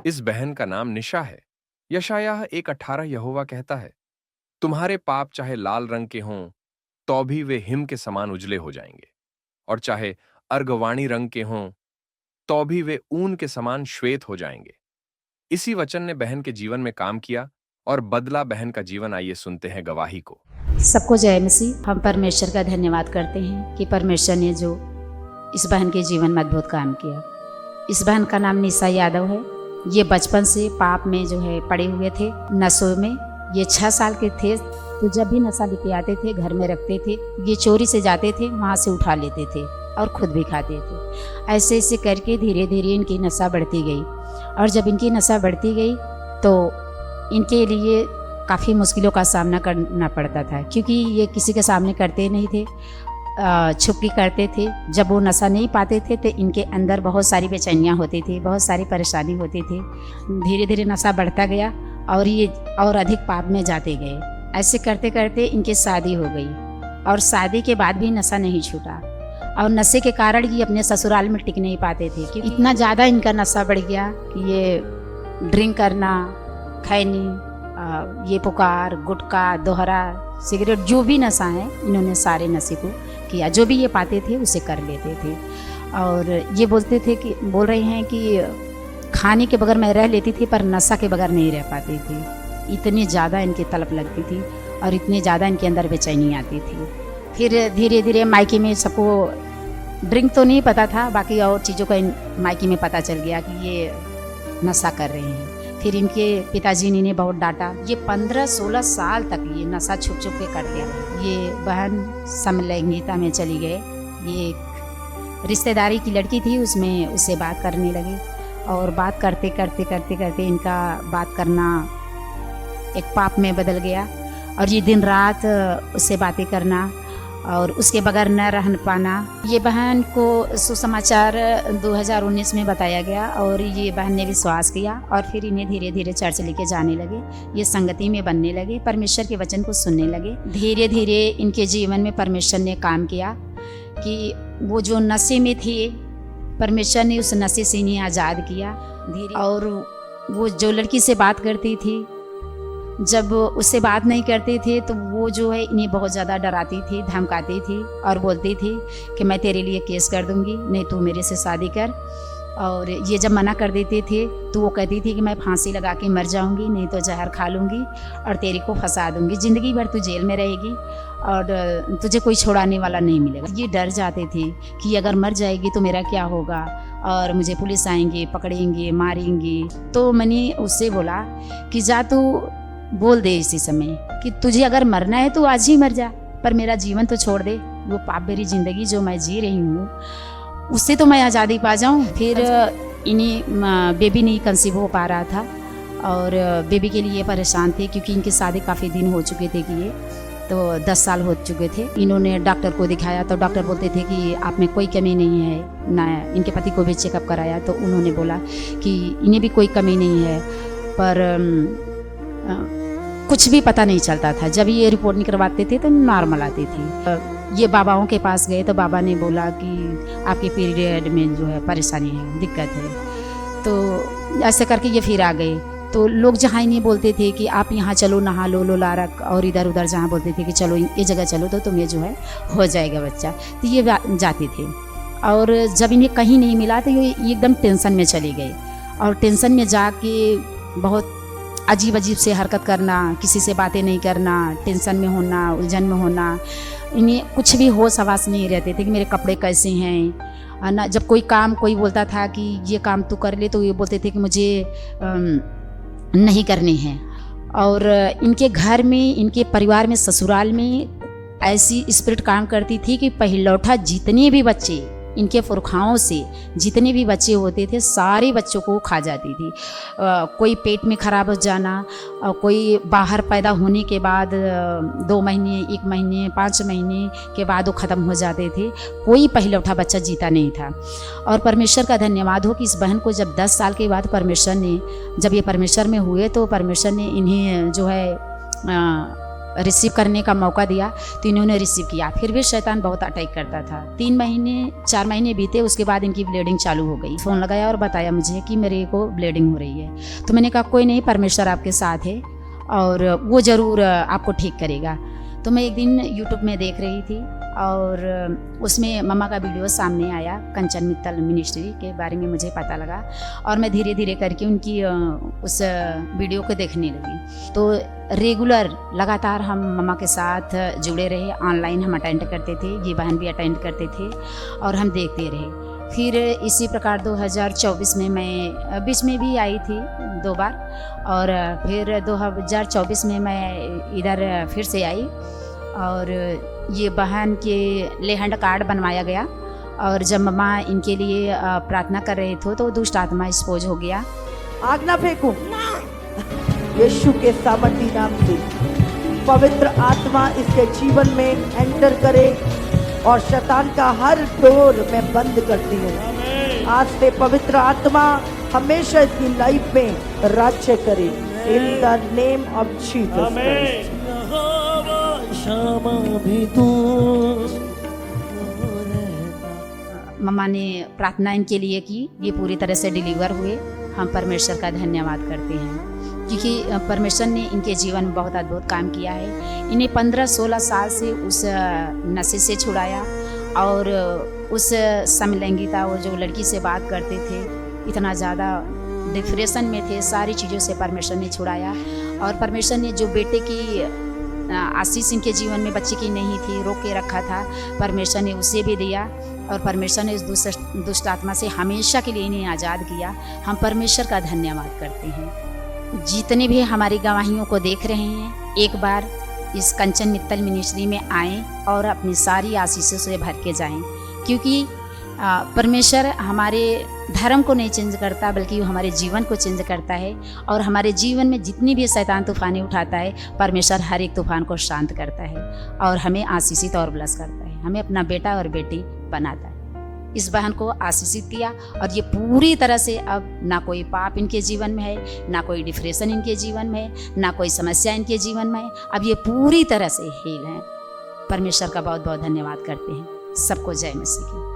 इस बहन का नाम निशा है। यशायाह 1:18 यहोवा कहता है, तुम्हारे पाप चाहे लाल रंग के हों, तो भी वे हिम के समान उजले हो जाएंगे, और चाहे अर्गवाणी रंग के हों, तो भी वे ऊन के समान श्वेत हो जाएंगे। इसी वचन ने बहन के जीवन में काम किया और बदला बहन का जीवन। आइए सुनते हैं गवाही को। सबको जय मसीह। हम परमेश्वर का धन्यवाद करते हैं कि परमेश्वर ने जो इस बहन के जीवन में अद्भुत काम किया। इस बहन का नाम निशा यादव है। ये बचपन से पाप में जो है पड़े हुए थे, नशों में। ये 6 साल के थे तो जब भी नशा लेके आते थे घर में रखते थे, ये चोरी से जाते थे, वहाँ से उठा लेते थे और खुद भी खाते थे। ऐसे ऐसे करके धीरे धीरे इनकी नशा बढ़ती गई, और जब इनकी नशा बढ़ती गई तो इनके लिए काफ़ी मुश्किलों का सामना करना पड़ता था, क्योंकि ये किसी के सामने करते नहीं थे, छुपकी करते थे। जब वो नशा नहीं पाते थे तो इनके अंदर बहुत सारी बेचैनियाँ होती थी, बहुत सारी परेशानी होती थी। धीरे धीरे नशा बढ़ता गया और ये और अधिक पाप में जाते गए। ऐसे करते करते इनकी शादी हो गई, और शादी के बाद भी नशा नहीं छूटा, और नशे के कारण ये अपने ससुराल में टिक नहीं पाते थे, क्योंकि इतना ज़्यादा इनका नशा बढ़ गया कि ये ड्रिंक करना, खैनी, ये पुकार, गुटखा, दोहरा, सिगरेट, जो भी नशा है इन्होंने सारे नशे को किया। जो भी ये पाते थे उसे कर लेते थे। और ये बोल रहे हैं कि खाने के बगैर मैं रह लेती थी, पर नशा के बगैर नहीं रह पाती थी। इतनी ज़्यादा इनकी तलब लगती थी और इतनी ज़्यादा इनके अंदर बेचैनी आती थी। फिर धीरे धीरे मायके में सबको ड्रिंक तो नहीं पता था, बाकी और चीज़ों का मायके में पता चल गया कि ये नशा कर रहे हैं। फिर इनके पिताजी ने इन्हें बहुत डांटा। ये 15-16 साल तक ये नशा छुप छुप के करते रहे। ये बहन समलैंगिकता में चली गए। ये एक रिश्तेदारी की लड़की थी, उसमें उससे बात करने लगे, और बात करते करते करते करते इनका बात करना एक पाप में बदल गया। और ये दिन रात उससे बातें करना और उसके बगैर न रह पाना। ये बहन को सुसमाचार 2019 में बताया गया, और ये बहन ने विश्वास किया, और फिर इन्हें धीरे धीरे चर्च लेके जाने लगे। ये संगति में बनने लगे, परमेश्वर के वचन को सुनने लगे। धीरे धीरे इनके जीवन में परमेश्वर ने काम किया कि वो जो नशे में थे, परमेश्वर ने उस नशे से इन्हें आज़ाद किया धीरे। और वो जो लड़की से बात करती थी, जब उससे बात नहीं करते थे तो वो जो है इन्हें बहुत ज़्यादा डराती थी, धमकाती थी, और बोलती थी कि मैं तेरे लिए केस कर दूंगी, नहीं तू मेरे से शादी कर। और ये जब मना कर देते थे तो वो कहती थी कि मैं फांसी लगा के मर जाऊंगी, नहीं तो जहर खा लूँगी और तेरे को फंसा दूंगी, ज़िंदगी भर तू जेल में रहेगी और तुझे कोई छुड़ाने वाला नहीं मिलेगा। ये डर जाते थे कि अगर मर जाएगी तो मेरा क्या होगा, और मुझे पुलिस आएंगे, पकड़ेंगे, मारेंगे। तो मैंने उससे बोला कि जा तू बोल दे इसी समय कि तुझे अगर मरना है तो आज ही मर जा, पर मेरा जीवन तो छोड़ दे। वो पाप भरी जिंदगी जो मैं जी रही हूँ उससे तो मैं आज़ादी पा जाऊँ। फिर इन्हीं बेबी नहीं कंसीव हो पा रहा था, और बेबी के लिए परेशान थे, क्योंकि इनकी शादी काफ़ी दिन हो चुके थे, कि ये तो 10 साल हो चुके थे। इन्होंने डॉक्टर को दिखाया तो डॉक्टर बोलते थे कि आप में कोई कमी नहीं है ना। इनके पति को भी चेकअप कराया तो उन्होंने बोला कि इन्हें भी कोई कमी नहीं है, पर कुछ भी पता नहीं चलता था। जब ये रिपोर्ट निकलवाते थे तो नॉर्मल आती थी। ये बाबाओं के पास गए तो बाबा ने बोला कि आपके पीरियड में जो है परेशानी है, दिक्कत है। तो ऐसे करके ये फिर आ गए। तो लोग जहाँ इन्हें बोलते थे कि आप यहाँ चलो, नहा लो, लोला रख, और इधर उधर जहाँ बोलते थे कि चलो ये जगह चलो तो तुम्हें जो है हो जाएगा बच्चा, तो ये जाते थे। और जब इन्हें कहीं नहीं मिला तो ये एकदम टेंशन में चले गए, और टेंशन में जाके बहुत अजीब अजीब से हरकत करना, किसी से बातें नहीं करना, टेंशन में होना, उलझन में होना। इन्हें कुछ भी होश हवास नहीं रहते थे कि मेरे कपड़े कैसे हैं ना। जब कोई काम कोई बोलता था कि ये काम तू कर ले तो ये बोलते थे कि मुझे नहीं करने हैं। और इनके घर में, इनके परिवार में, ससुराल में ऐसी स्पिरिट काम करती थी कि पहिलौठा जितने भी बच्चे, इनके पुरखाओं से जितने भी बच्चे होते थे सारे बच्चों को खा जाती थी। कोई पेट में खराब हो जाना, कोई बाहर पैदा होने के बाद 2 महीने, 1 महीने, 5 महीने के बाद वो ख़त्म हो जाते थे। कोई पहिलौठा बच्चा जीता नहीं था। और परमेश्वर का धन्यवाद हो कि इस बहन को जब 10 साल के बाद परमेश्वर ने, जब ये परमेश्वर में हुए तो परमेश्वर ने इन्हें जो है रिसीव करने का मौका दिया तो इन्होंने रिसीव किया। फिर भी शैतान बहुत अटैक करता था। 3 महीने 4 महीने बीते, उसके बाद इनकी ब्लीडिंग चालू हो गई। फ़ोन लगाया और बताया मुझे कि मेरे को ब्लीडिंग हो रही है। तो मैंने कहा कोई नहीं, परमेश्वर आपके साथ है और वो ज़रूर आपको ठीक करेगा। तो मैं एक दिन यूट्यूब में देख रही थी और उसमें मम्मा का वीडियो सामने आया, कंचन मित्तल मिनिस्ट्री के बारे में मुझे पता लगा और मैं धीरे धीरे करके उनकी उस वीडियो को देखने लगी। तो रेगुलर लगातार हम मम्मा के साथ जुड़े रहे, ऑनलाइन हम अटेंड करते थे, ये बहन भी अटेंड करते थे और हम देखते रहे। फिर इसी प्रकार 2024 में मैं बीच में भी आई थी 2 बार और फिर 2024 में मैं इधर फिर से आई और ये बहन के लेहंड कार्ड बनवाया गया और जब मम्मा इनके लिए प्रार्थना कर रहे थे तो दुष्ट आत्मा एक्सपोज हो गया। आग ना फेंकू, यीशु के सामर्थी नाम से पवित्र आत्मा इसके जीवन में एंटर करे और शैतान का हर डोर मैं बंद करती हूँ। आज से पवित्र आत्मा हमेशा इसकी लाइफ में राज्य करे in the name of Jesus. Mamma ने प्रार्थना इनके लिए की, ये पूरी तरह से डिलीवर हुए। हम परमेश्वर का धन्यवाद करते हैं क्योंकि परमेश्वर ने इनके जीवन में बहुत अद्भुत काम किया है। इन्हें 15-16 साल से उस नशे से छुड़ाया और उस समलैंगिकता, वो जो लड़की से बात करते थे, इतना ज़्यादा डिप्रेशन में थे, सारी चीज़ों से परमेश्वर ने छुड़ाया। और परमेश्वर ने जो बेटे की आशीष इनके जीवन में बच्चे की नहीं थी, रोक के रखा था, परमेश्वर ने उसे भी दिया और परमेश्वर ने इस दुष्ट आत्मा से हमेशा के लिए इन्हें आज़ाद किया। हम परमेश्वर का धन्यवाद करते हैं। जितने भी हमारी गवाहियों को देख रहे हैं, एक बार इस कंचन मित्तल मिनिस्ट्री में आएँ और अपनी सारी आशीषों से भर के जाएँ, क्योंकि परमेश्वर हमारे धर्म को नहीं चेंज करता बल्कि वो हमारे जीवन को चेंज करता है। और हमारे जीवन में जितनी भी शैतान तूफानें उठाता है, परमेश्वर हर एक तूफान को शांत करता है और हमें आशीषित और ब्लेस करता है, हमें अपना बेटा और बेटी बनाता है। इस बहन को आशीषित किया और ये पूरी तरह से अब ना कोई पाप इनके जीवन में है, ना कोई डिप्रेशन इनके जीवन में है, ना कोई समस्या इनके जीवन में है। अब ये पूरी तरह से हील हैं। परमेश्वर का बहुत बहुत धन्यवाद करते हैं। सबको जय मसीह की।